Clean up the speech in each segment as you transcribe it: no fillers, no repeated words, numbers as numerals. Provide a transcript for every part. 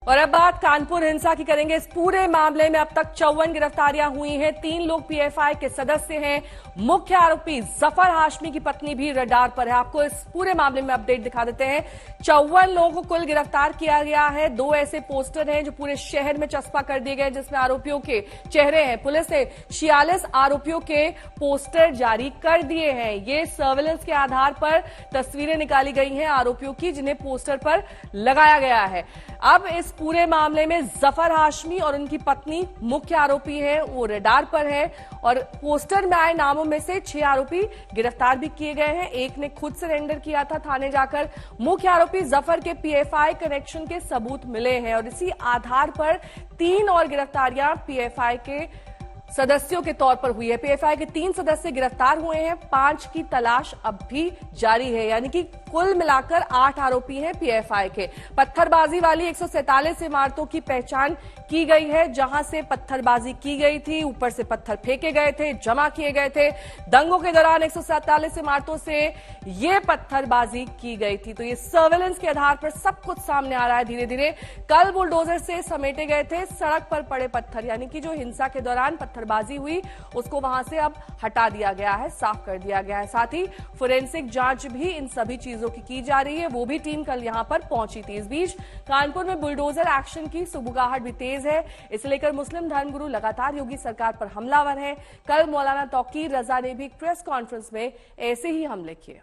और अब बात कानपुर हिंसा की करेंगे। इस पूरे मामले में अब तक 54 गिरफ्तारियां हुई हैं। 3 लोग पीएफआई के सदस्य हैं। मुख्य आरोपी जफर हाशमी की पत्नी भी रडार पर है। आपको इस पूरे मामले में अपडेट दिखा देते हैं। 54 लोगों को कुल गिरफ्तार किया गया है। 2 ऐसे पोस्टर हैं जो पूरे शहर में चस्पा कर दिए गए जिसमें आरोपियों के चेहरे हैं। पुलिस ने 46 आरोपियों के पोस्टर जारी कर दिए हैं। ये सर्वेलेंस के आधार पर तस्वीरें निकाली गई हैं आरोपियों की जिन्हें पोस्टर पर लगाया गया है। अब इस पूरे मामले में जफर हाशमी और उनकी पत्नी मुख्य आरोपी हैं, वो रडार पर है और पोस्टर में आए नामों में से 6 आरोपी गिरफ्तार भी किए गए हैं। एक ने खुद सरेंडर किया था थाने जाकर। मुख्य आरोपी जफर के पीएफआई कनेक्शन के सबूत मिले हैं और इसी आधार पर 3 और गिरफ्तारियां पीएफआई के सदस्यों के तौर पर हुई है। पीएफआई के 3 सदस्य गिरफ्तार हुए हैं। 5 की तलाश अब भी जारी है, यानी कि कुल मिलाकर 8 आरोपी हैं पीएफआई के। पत्थरबाजी वाली 147 इमारतों की पहचान की गई है जहां से पत्थरबाजी की गई थी, ऊपर से पत्थर फेंके गए थे, जमा किए गए थे। दंगों के दौरान 147 इमारतों से ये पत्थरबाजी की गई थी। तो ये सर्वेलेंस के आधार पर सब कुछ सामने आ रहा है धीरे धीरे। कल बुलडोजर से समेटे गए थे सड़क पर पड़े पत्थर, यानी कि जो हिंसा के दौरान पत्थरबाजी हुई उसको वहां से अब हटा दिया गया है, साफ कर दिया गया है। साथ ही फोरेंसिक जांच भी इन सभी चीजों की जा रही है। वो भी टीम कल यहां पर पहुंची थी। इस बीच कानपुर में बुलडोजर एक्शन की सुगबुगाहट भी तेज है। इसे लेकर मुस्लिम धर्मगुरु लगातार योगी सरकार पर हमलावर हैं। कल मौलाना तौकीर रजा ने भी प्रेस कॉन्फ्रेंस में ऐसे ही हमले किए।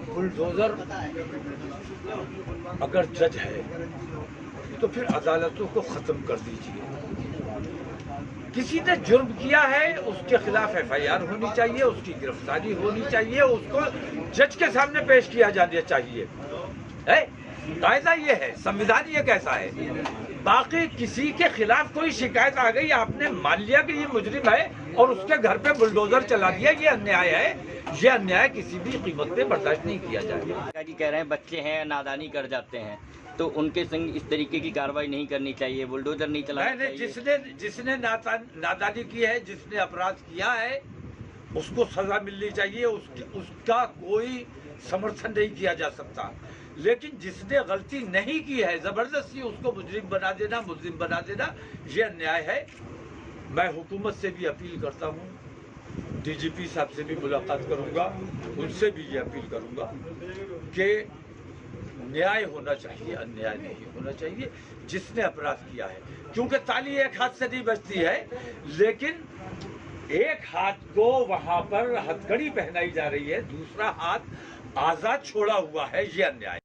बुलडोजर अगर जज है तो फिर अदालतों को खत्म कर दीजिए। किसी ने जुर्म किया है उसके खिलाफ एफआईआर होनी चाहिए, उसकी गिरफ्तारी होनी चाहिए, उसको जज के सामने पेश किया जाना चाहिए। कायदा ये है, संविधान ये कैसा है। बाकी किसी के खिलाफ कोई शिकायत आ गई, आपने मान लिया कि ये मुजरिम है और उसके घर पे बुलडोजर चला दिया, ये अन्याय है। ये अन्याय किसी भी कीमत पे बर्दाश्त नहीं किया जाएगा। जी कह रहे हैं बच्चे हैं नादानी कर जाते हैं तो उनके संग इस तरीके की कार्रवाई नहीं करनी चाहिए, बुलडोजर नहीं चलाना चाहिए। जिसने नादानी की है, जिसने अपराध किया है उसको सजा मिलनी चाहिए, उसका कोई समर्थन नहीं किया जा सकता। लेकिन जिसने गलती नहीं की है जबरदस्ती उसको मुजरिम बना देना ये अन्याय है। मैं हुकूमत से भी अपील करता हूँ, डीजीपी साहब से भी मुलाकात करूंगा, उनसे भी ये अपील करूंगा कि न्याय होना चाहिए, अन्याय नहीं होना चाहिए जिसने अपराध किया है। क्योंकि ताली एक हाथ से नहीं बजती है, लेकिन एक हाथ को वहां पर हथकड़ी पहनाई जा रही है, दूसरा हाथ आजाद छोड़ा हुआ है, ये अन्याय।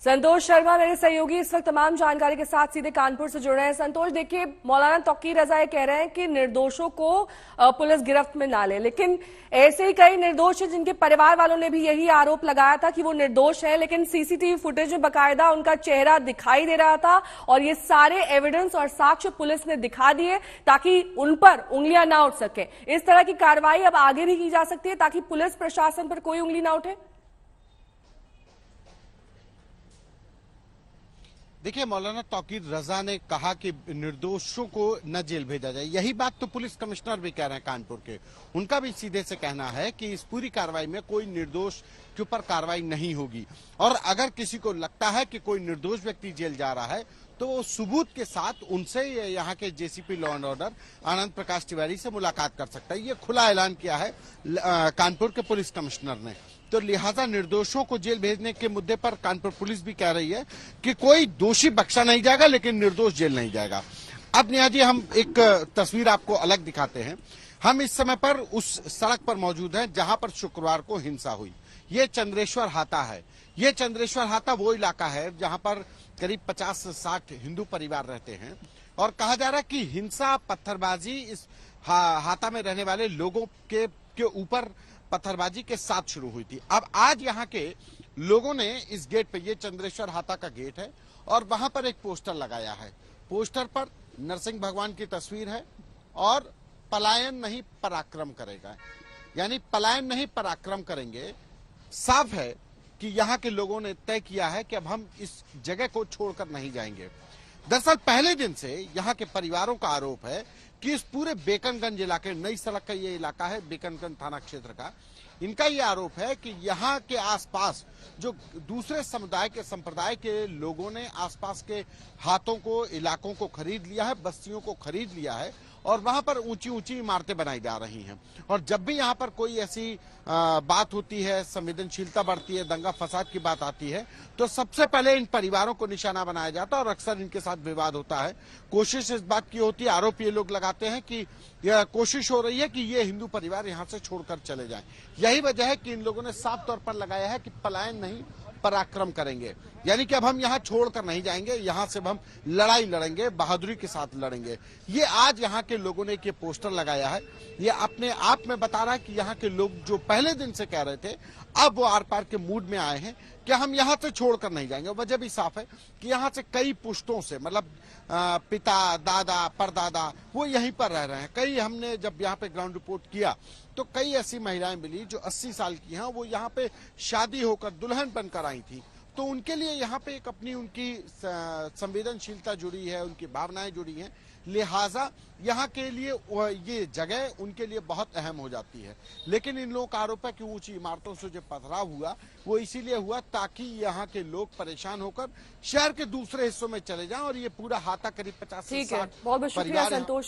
संतोष शर्मा मेरे सहयोगी इस वक्त तमाम जानकारी के साथ सीधे कानपुर से जुड़ रहे हैं। संतोष, देखिए मौलाना तौकीर रजा ये कह रहे हैं कि निर्दोषों को पुलिस गिरफ्त में ना ले, लेकिन ऐसे ही कई निर्दोष हैं जिनके परिवार वालों ने भी यही आरोप लगाया था कि वो निर्दोष हैं, लेकिन सीसीटीवी फुटेज में बकायदा उनका चेहरा दिखाई दे रहा था और ये सारे एविडेंस और साक्ष्य पुलिस ने दिखा दिए ताकि उन पर उंगलियां ना उठ सके। इस तरह की कार्रवाई अब आगे भी की जा सकती है ताकि पुलिस प्रशासन पर कोई उंगली ना उठे। देखिए, मौलाना तौकीर रजा ने कहा कि निर्दोषों को न जेल भेजा जाए। यही बात तो पुलिस कमिश्नर भी कह रहे हैं कानपुर के। उनका भी सीधे से कहना है कि इस पूरी कार्रवाई में कोई निर्दोष के ऊपर कार्रवाई नहीं होगी और अगर किसी को लगता है कि कोई निर्दोष व्यक्ति जेल जा रहा है तो वो सबूत के साथ उनसे यहाँ के JCB law and order Anand Prakash Tiwari से मुलाकात कर सकता है। ये खुला ऐलान किया है कानपुर के पुलिस कमिश्नर ने। तो लिहाजा निर्दोषों को जेल भेजने के मुद्दे पर कानपुर पुलिस भी कह रही है कि कोई दोषी बख्शा नहीं जाएगा लेकिन निर्दोष जेल नहीं जाएगा। अब नेहा जी, हम एक तस्वीर आपको अलग दिखाते हैं। हम इस समय पर उस सड़क पर मौजूद हैं जहां पर शुक्रवार को हिंसा हुई। ये चंद्रेश्वर हाता है। ये चंद्रेश्वर हाता वो इलाका है जहां पर करीब 50 से 60 हिंदू परिवार रहते हैं और कहा जा रहा है कि हिंसा पत्थरबाजी इस हाता में रहने वाले लोगों के ऊपर पत्थरबाजी के साथ शुरू हुई थी। अब आज यहाँ के लोगों ने इस गेट पे, ये चंद्रेश्वर हाता का गेट है और वहां पर एक पोस्टर लगाया है। पोस्टर पर नरसिंह भगवान की तस्वीर है और पलायन नहीं पराक्रम करेगा, यानी पलायन नहीं पराक्रम करेंगे। साफ है कि यहाँ के लोगों ने तय किया है कि अब हम इस जगह को छोड़कर नहीं जाएंगे। दरअसल पहले दिन से यहाँ के परिवारों का आरोप है कि इस पूरे बेकनगंज इलाके, नई सड़क का ये इलाका है बेकनगंज थाना क्षेत्र का, इनका ये आरोप है कि यहाँ के आसपास जो दूसरे समुदाय के संप्रदाय के लोगों ने आसपास के हाथों को, इलाकों को खरीद लिया है, बस्तियों को खरीद लिया है और वहां पर ऊंची ऊंची इमारतें बनाई जा रही हैं। और जब भी यहाँ पर कोई ऐसी बात होती है, संवेदनशीलता बढ़ती है, दंगा फसाद की बात आती है, तो सबसे पहले इन परिवारों को निशाना बनाया जाता है और अक्सर इनके साथ विवाद होता है। कोशिश इस बात की होती है, आरोप ये लोग लगाते हैं कि यह कोशिश हो रही है कि ये हिंदू परिवार यहाँ से छोड़कर चले जाएं। यही वजह है कि इन लोगों ने साफ तौर पर लगाया है कि पलायन नहीं, पराक्रम करेंगे। यानी कि अब हम यहाँ छोड़कर नहीं जाएंगे, यहाँ से हम लड़ाई लड़ेंगे, बहादुरी के साथ लड़ेंगे। ये आज यहाँ के लोगों ने ये पोस्टर लगाया है। ये अपने आप में बता रहा है कि यहाँ के लोग जो पहले दिन से कह रहे थे, अब वो आर पार के मूड में आए हैं कि हम यहाँ से छोड़कर नहीं जाएंगे। वजह भी साफ है कि यहाँ से कई पुश्तों से, मतलब पिता, दादा, परदादा वो यहीं पर रह रहे हैं। कई हमने जब यहाँ पे ग्राउंड रिपोर्ट किया तो कई ऐसी महिलाएं मिली जो 80 साल की हैं, वो यहाँ पे शादी होकर दुल्हन बनकर आई थी। तो उनके लिए यहाँ पे एक अपनी उनकी संवेदनशीलता जुड़ी है, उनकी भावनाएं जुड़ी हैं, लिहाजा यहाँ के लिए ये जगह उनके लिए बहुत अहम हो जाती है। लेकिन इन लोगों का आरोप है कि ऊंची इमारतों से जो पथराव हुआ वो इसीलिए हुआ ताकि यहाँ के लोग परेशान होकर शहर के दूसरे हिस्सों में चले जाएं और ये पूरा हाथा करीब 50 से 60 बहुत शुक्रिया परिवार संतोष।